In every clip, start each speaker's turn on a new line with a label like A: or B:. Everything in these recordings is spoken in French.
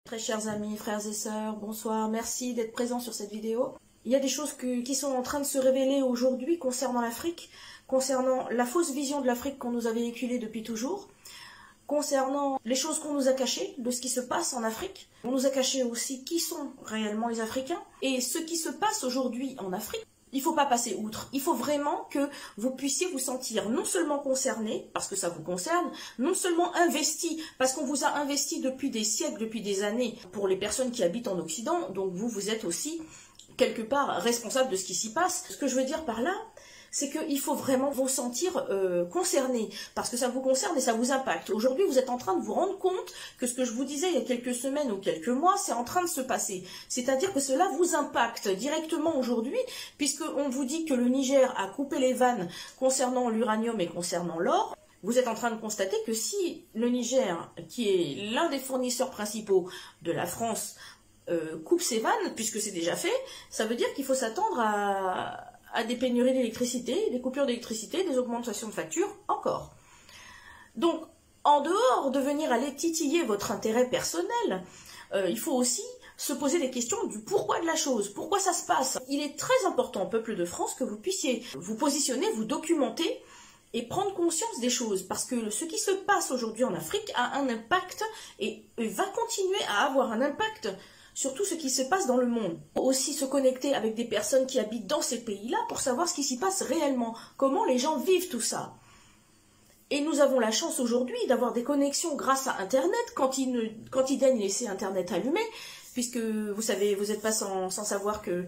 A: Très chers amis, frères et sœurs, bonsoir, merci d'être présents sur cette vidéo. Il y a des choses qui sont en train de se révéler aujourd'hui concernant l'Afrique, concernant la fausse vision de l'Afrique qu'on nous a véhiculée depuis toujours, concernant les choses qu'on nous a cachées de ce qui se passe en Afrique. On nous a caché aussi qui sont réellement les Africains et ce qui se passe aujourd'hui en Afrique. Il ne faut pas passer outre. Il faut vraiment que vous puissiez vous sentir non seulement concerné, parce que ça vous concerne, non seulement investi, parce qu'on vous a investi depuis des siècles, depuis des années, pour les personnes qui habitent en Occident, donc vous êtes aussi, quelque part, responsable de ce qui s'y passe. Ce que je veux dire par là, c'est qu'il faut vraiment vous sentir concerné, parce que ça vous concerne et ça vous impacte. Aujourd'hui, vous êtes en train de vous rendre compte que ce que je vous disais il y a quelques semaines ou quelques mois, c'est en train de se passer. C'est-à-dire que cela vous impacte directement aujourd'hui, puisqu'on vous dit que le Niger a coupé les vannes concernant l'uranium et concernant l'or. Vous êtes en train de constater que si le Niger, qui est l'un des fournisseurs principaux de la France, coupe ses vannes, puisque c'est déjà fait, ça veut dire qu'il faut s'attendre à des pénuries d'électricité, des coupures d'électricité, des augmentations de factures, encore. Donc, en dehors de venir aller titiller votre intérêt personnel, il faut aussi se poser des questions du pourquoi de la chose, pourquoi ça se passe. Il est très important, peuple de France, que vous puissiez vous positionner, vous documenter et prendre conscience des choses, parce que ce qui se passe aujourd'hui en Afrique a un impact et va continuer à avoir un impact sur tout ce qui se passe dans le monde. Aussi se connecter avec des personnes qui habitent dans ces pays-là pour savoir ce qui s'y passe réellement, comment les gens vivent tout ça. Et nous avons la chance aujourd'hui d'avoir des connexions grâce à Internet, quand ils daignent laisser Internet allumé, puisque vous savez, vous n'êtes pas sans savoir que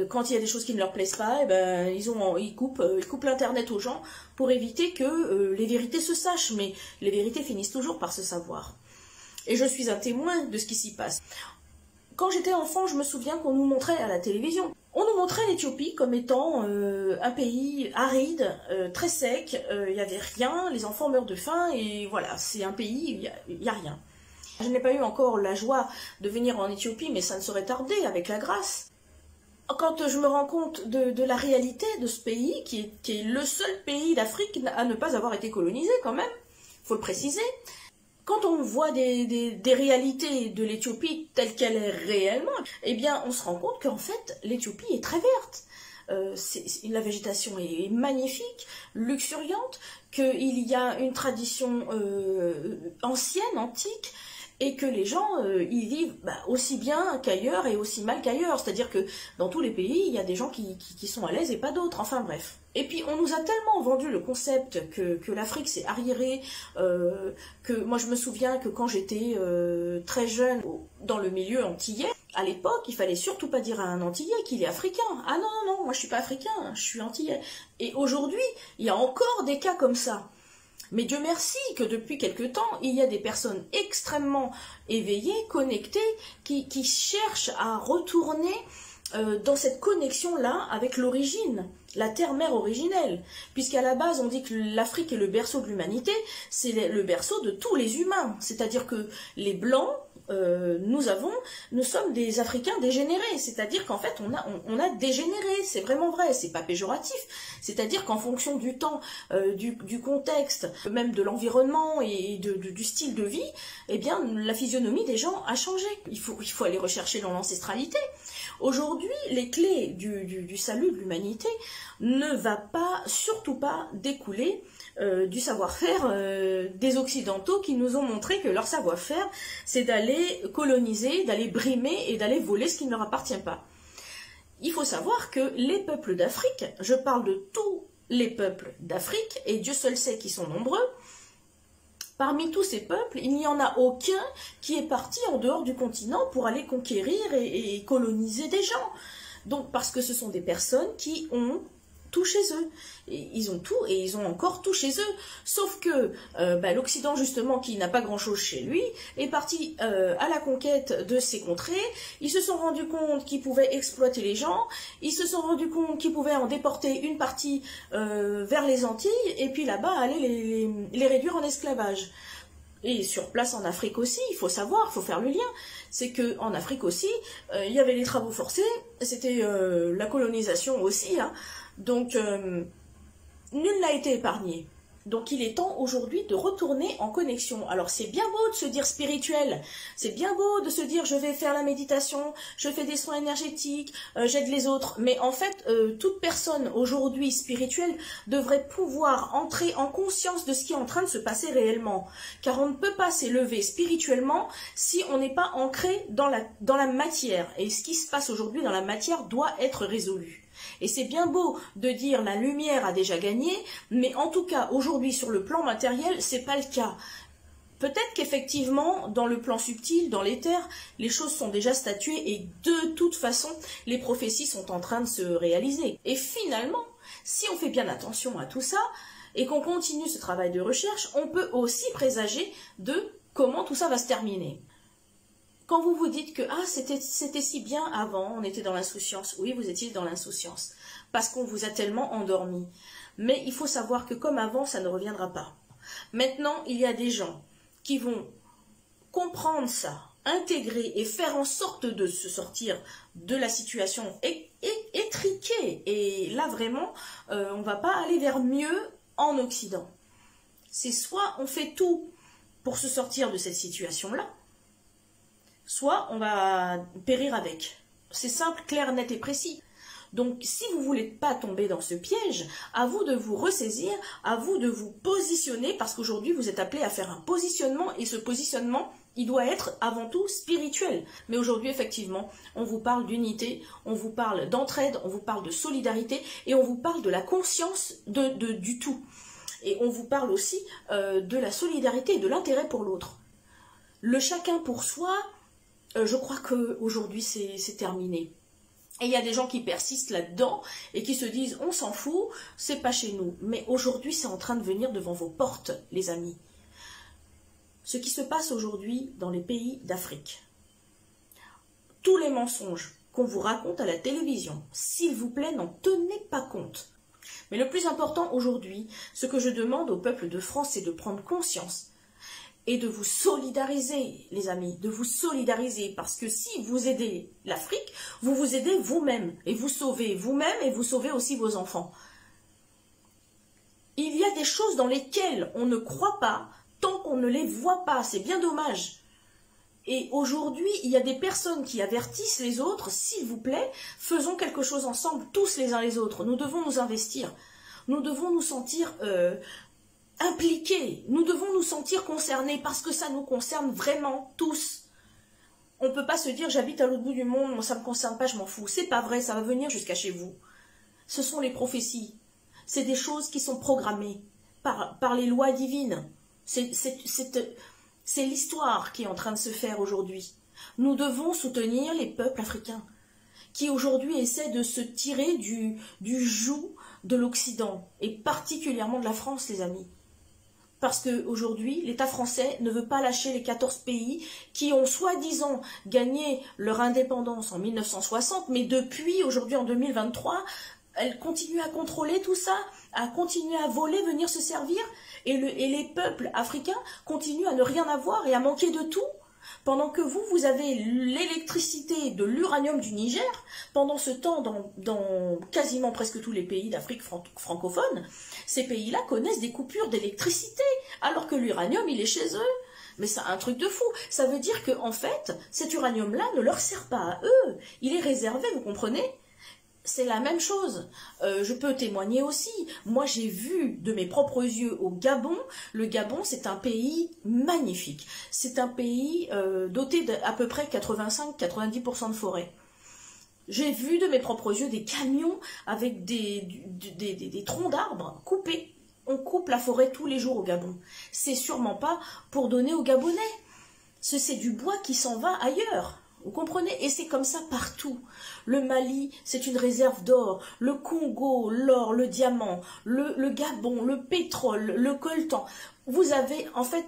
A: quand il y a des choses qui ne leur plaisent pas, eh ben, ils coupent l'Internet aux gens pour éviter que les vérités se sachent, mais les vérités finissent toujours par se savoir. Et je suis un témoin de ce qui s'y passe. Quand j'étais enfant, je me souviens qu'on nous montrait à la télévision. On nous montrait l'Éthiopie comme étant un pays aride, très sec, il n'y avait rien, les enfants meurent de faim, et voilà, c'est un pays, il n'y a rien. Je n'ai pas eu encore la joie de venir en Éthiopie, mais ça ne saurait tarder, avec la grâce. Quand je me rends compte de la réalité de ce pays, qui est le seul pays d'Afrique à ne pas avoir été colonisé quand même, il faut le préciser. Quand on voit des réalités de l'Éthiopie telle qu'elle est réellement, eh bien, on se rend compte qu'en fait, l'Éthiopie est très verte. La végétation est magnifique, luxuriante, qu'il y a une tradition ancienne, antique, et que les gens y vivent aussi bien qu'ailleurs et aussi mal qu'ailleurs. C'est-à-dire que dans tous les pays, il y a des gens qui sont à l'aise et pas d'autres. Enfin bref. Et puis on nous a tellement vendu le concept que l'Afrique s'est arriérée, que moi je me souviens que quand j'étais très jeune dans le milieu antillais, à l'époque, il fallait surtout pas dire à un Antillais qu'il est africain. Ah non, non, moi je suis pas africain, je suis antillais. Et aujourd'hui, il y a encore des cas comme ça. Mais Dieu merci que depuis quelque temps, il y a des personnes extrêmement éveillées, connectées, qui cherchent à retourner dans cette connexion-là avec l'origine, la terre-mère originelle. Puisqu'à la base, on dit que l'Afrique est le berceau de l'humanité, c'est le berceau de tous les humains. C'est-à-dire que les Blancs, nous sommes des Africains dégénérés, c'est-à-dire qu'en fait on a dégénéré, c'est vraiment vrai, c'est pas péjoratif, c'est-à-dire qu'en fonction du temps, du contexte, même de l'environnement et du style de vie, eh bien la physionomie des gens a changé. Il faut aller rechercher dans l'ancestralité. Aujourd'hui, les clés du salut de l'humanité ne va surtout pas découler du savoir-faire des Occidentaux qui nous ont montré que leur savoir-faire, c'est d'aller coloniser, d'aller brimer et d'aller voler ce qui ne leur appartient pas. Il faut savoir que les peuples d'Afrique, je parle de tous les peuples d'Afrique, et Dieu seul sait qu'ils sont nombreux, parmi tous ces peuples, il n'y en a aucun qui est parti en dehors du continent pour aller conquérir et coloniser des gens. Donc, parce que ce sont des personnes qui ont tout chez eux. Et ils ont tout et ils ont encore tout chez eux. Sauf que l'Occident, justement, qui n'a pas grand-chose chez lui, est parti à la conquête de ces contrées. Ils se sont rendus compte qu'ils pouvaient exploiter les gens. Ils se sont rendus compte qu'ils pouvaient en déporter une partie vers les Antilles et puis là-bas aller les réduire en esclavage. Et sur place en Afrique aussi, il faut savoir, il faut faire le lien, c'est qu'en Afrique aussi, il y avait les travaux forcés, c'était la colonisation aussi, hein. Donc nul n'a été épargné. Donc il est temps aujourd'hui de retourner en connexion. Alors c'est bien beau de se dire spirituel, c'est bien beau de se dire je vais faire la méditation, je fais des soins énergétiques, j'aide les autres. Mais en fait, toute personne aujourd'hui spirituelle devrait pouvoir entrer en conscience de ce qui est en train de se passer réellement. Car on ne peut pas s'élever spirituellement si on n'est pas ancré dans la matière. Et ce qui se passe aujourd'hui dans la matière doit être résolu. Et c'est bien beau de dire la lumière a déjà gagné, mais en tout cas aujourd'hui sur le plan matériel, c'est pas le cas. Peut-être qu'effectivement, dans le plan subtil, dans l'éther, les choses sont déjà statuées et de toute façon, les prophéties sont en train de se réaliser. Et finalement, si on fait bien attention à tout ça et qu'on continue ce travail de recherche, on peut aussi présager de comment tout ça va se terminer. Quand vous vous dites que ah, c'était si bien avant, on était dans l'insouciance, oui, vous étiez dans l'insouciance, parce qu'on vous a tellement endormi. Mais il faut savoir que comme avant, ça ne reviendra pas. Maintenant, il y a des gens qui vont comprendre ça, intégrer et faire en sorte de se sortir de la situation étriquée. Et là, vraiment, on ne va pas aller vers mieux en Occident. C'est soit on fait tout pour se sortir de cette situation-là, soit on va périr avec. C'est simple, clair, net et précis. Donc, si vous ne voulez pas tomber dans ce piège, à vous de vous ressaisir, à vous de vous positionner, parce qu'aujourd'hui, vous êtes appelé à faire un positionnement, et ce positionnement, il doit être avant tout spirituel. Mais aujourd'hui, effectivement, on vous parle d'unité, on vous parle d'entraide, on vous parle de solidarité, et on vous parle de la conscience du tout. Et on vous parle aussi de la solidarité et de l'intérêt pour l'autre. Le chacun pour soi, je crois qu'aujourd'hui c'est terminé. Et il y a des gens qui persistent là-dedans et qui se disent on s'en fout, c'est pas chez nous. Mais aujourd'hui c'est en train de venir devant vos portes, les amis. Ce qui se passe aujourd'hui dans les pays d'Afrique. Tous les mensonges qu'on vous raconte à la télévision, s'il vous plaît, n'en tenez pas compte. Mais le plus important aujourd'hui, ce que je demande au peuple de France, c'est de prendre conscience et de vous solidariser, les amis, de vous solidariser, parce que si vous aidez l'Afrique, vous vous aidez vous-même, et vous sauvez vous-même, et vous sauvez aussi vos enfants. Il y a des choses dans lesquelles on ne croit pas, tant qu'on ne les voit pas, c'est bien dommage. Et aujourd'hui, il y a des personnes qui avertissent les autres, s'il vous plaît, faisons quelque chose ensemble, tous les uns les autres, nous devons nous investir, nous devons nous sentir impliqués, nous devons nous sentir concernés parce que ça nous concerne vraiment tous. On ne peut pas se dire j'habite à l'autre bout du monde, moi ça ne me concerne pas, je m'en fous. C'est pas vrai, ça va venir jusqu'à chez vous. Ce sont les prophéties. C'est des choses qui sont programmées par les lois divines. C'est l'histoire qui est en train de se faire aujourd'hui. Nous devons soutenir les peuples africains qui aujourd'hui essaient de se tirer du joug de l'Occident et particulièrement de la France, les amis. Parce qu'aujourd'hui, l'État français ne veut pas lâcher les 14 pays qui ont soi-disant gagné leur indépendance en 1960, mais depuis aujourd'hui en 2023, elles continuent à contrôler tout ça, à continuer à voler, venir se servir, et les peuples africains continuent à ne rien avoir et à manquer de tout. Pendant que vous avez l'électricité de l'uranium du Niger, pendant ce temps, dans quasiment presque tous les pays d'Afrique francophone, ces pays-là connaissent des coupures d'électricité, alors que l'uranium, il est chez eux. Mais c'est un truc de fou. Ça veut dire qu'en fait, cet uranium-là ne leur sert pas à eux. Il est réservé, vous comprenez ? C'est la même chose. Je peux témoigner aussi. Moi, j'ai vu de mes propres yeux au Gabon. Le Gabon, c'est un pays magnifique. C'est un pays doté d'à peu près 85-90% de forêt. J'ai vu de mes propres yeux des camions avec des troncs d'arbres coupés. On coupe la forêt tous les jours au Gabon. C'est sûrement pas pour donner aux Gabonais. C'est du bois qui s'en va ailleurs. Vous comprenez? Et c'est comme ça partout. Le Mali, c'est une réserve d'or. Le Congo, l'or, le diamant. Le Gabon, le pétrole, le coltan. Vous avez, en fait,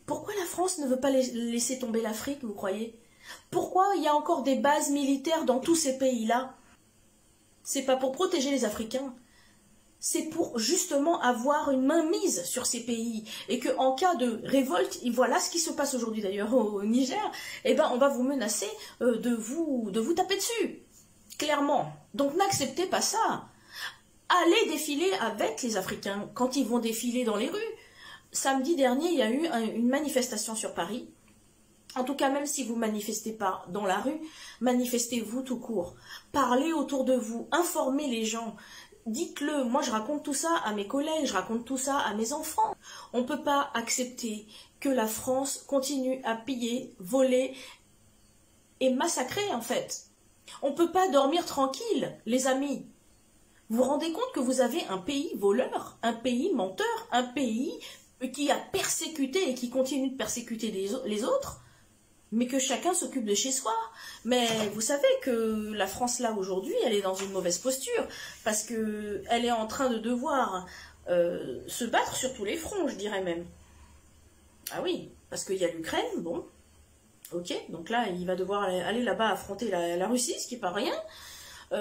A: pourquoi la France ne veut pas laisser tomber l'Afrique, vous croyez? Pourquoi il y a encore des bases militaires dans tous ces pays-là? C'est pas pour protéger les Africains. C'est pour justement avoir une mainmise sur ces pays et qu'en cas de révolte, et voilà ce qui se passe aujourd'hui d'ailleurs au Niger, eh ben on va vous menacer de vous taper dessus, clairement. Donc n'acceptez pas ça. allez défiler avec les Africains quand ils vont défiler dans les rues. Samedi dernier, il y a eu une manifestation sur Paris. En tout cas, même si vous ne manifestez pas dans la rue, manifestez-vous tout court. Parlez autour de vous, informez les gens. Dites-le, moi je raconte tout ça à mes collègues, je raconte tout ça à mes enfants. On ne peut pas accepter que la France continue à piller, voler et massacrer en fait. On ne peut pas dormir tranquille, les amis. Vous vous rendez compte que vous avez un pays voleur, un pays menteur, un pays qui a persécuté et qui continue de persécuter les autres, mais que chacun s'occupe de chez soi. Mais vous savez que la France, là, aujourd'hui, elle est dans une mauvaise posture, parce qu'elle est en train de devoir se battre sur tous les fronts, je dirais même. Ah oui, parce qu'il y a l'Ukraine, bon, ok, donc là, il va devoir aller là-bas affronter la Russie, ce qui n'est pas rien.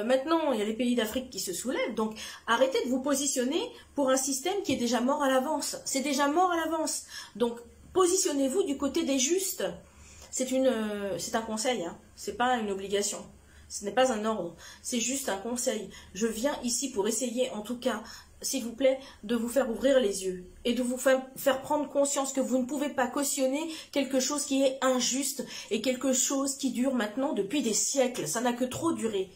A: Maintenant, il y a les pays d'Afrique qui se soulèvent, donc arrêtez de vous positionner pour un système qui est déjà mort à l'avance. C'est déjà mort à l'avance. Donc, positionnez-vous du côté des justes. C'est un conseil, hein. C'est pas une obligation. Ce n'est pas un ordre, c'est juste un conseil. Je viens ici pour essayer, en tout cas, s'il vous plaît, de vous faire ouvrir les yeux et de vous faire prendre conscience que vous ne pouvez pas cautionner quelque chose qui est injuste et quelque chose qui dure maintenant depuis des siècles. Ça n'a que trop duré.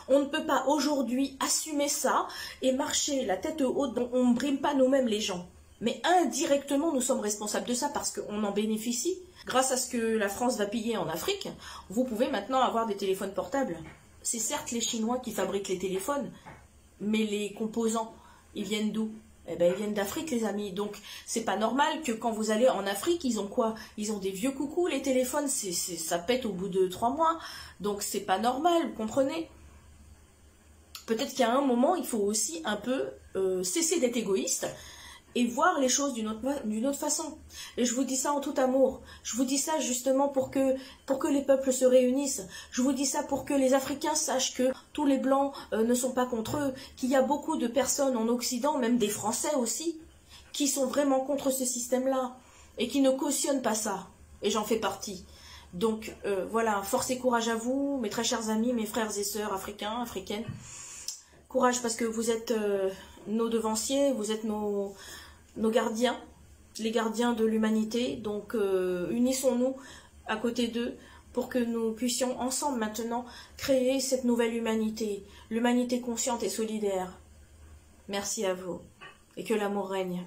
A: On ne peut pas aujourd'hui assumer ça et marcher la tête haute, dont on ne brime pas nous-mêmes les gens. Mais indirectement, nous sommes responsables de ça parce qu'on en bénéficie. Grâce à ce que la France va piller en Afrique, vous pouvez maintenant avoir des téléphones portables. C'est certes les Chinois qui fabriquent les téléphones, mais les composants, ils viennent d'où? Eh ben, ils viennent d'Afrique, les amis. Donc, c'est pas normal que quand vous allez en Afrique, ils ont quoi? Ils ont des vieux coucous, les téléphones, ça pète au bout de 3 mois. Donc, c'est pas normal, vous comprenez? Peut-être qu'à un moment, il faut aussi un peu cesser d'être égoïste et voir les choses d'une autre façon. Et je vous dis ça en tout amour. Je vous dis ça justement pour que les peuples se réunissent. Je vous dis ça pour que les Africains sachent que tous les Blancs ne sont pas contre eux, qu'il y a beaucoup de personnes en Occident, même des Français aussi, qui sont vraiment contre ce système-là et qui ne cautionnent pas ça. Et j'en fais partie. Donc voilà, force et courage à vous, mes très chers amis, mes frères et sœurs africains, africaines. Courage parce que vous êtes nos devanciers, vous êtes nos gardiens, les gardiens de l'humanité. Donc unissons-nous à côté d'eux pour que nous puissions ensemble maintenant créer cette nouvelle humanité, l'humanité consciente et solidaire. Merci à vous et que l'amour règne.